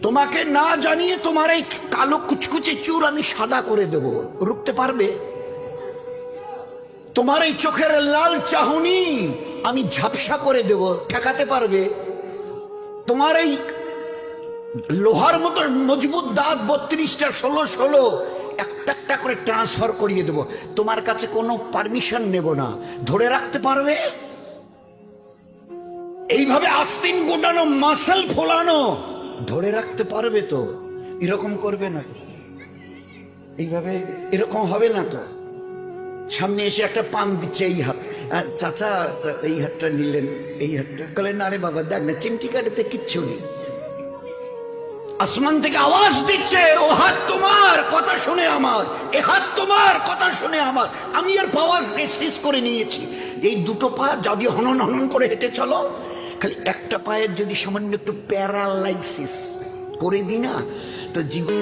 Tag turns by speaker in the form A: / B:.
A: তোমাকে না জানিয়ে তোমার এই কালো কুচকুচে চুল আমি সাদা করে দেব, রুখতে পারবে? তোমার এই চোখের লাল চাহনি আমি ঝাপসা করে দেব, ঠেকাতে পারবে? তোমার এই লোহার মতো মজবুত দাঁত 32টা 16 একটা একটা করে ট্রান্সফার করিয়ে দেব, তোমার কাছে কোনো পারমিশন নেব না, ধরে রাখতে পারবে? এইভাবে আস্তিন গোটানো মাসল ফোলানো ধরে রাখতে পারবে তো? এরকম করবে না তো? এইভাবে এরকম হবে না তো? সামনে এসে একটা পান দিচ্ছে, এই হাত, চাচা এই হাতটা নিলেন, এই হাতটা বলেন, আরে বাবা দেখ না চিমটি কাটাতে কিচ্ছু নেই। আসমান থেকে আওয়াজ দিচ্ছে, ও হাত তোমার কথা শুনে আমার, এ হাত তোমার কথা শুনে আমার, আমি এর পাওয়ার শেষ করে নিয়েছি। এই দুটো পা যদি হনন হনন করে হেঁটে চলো, খালি একটা পায়ের যদি সামান্য একটু প্যারালাইসিস করে দিই না, তো জীবন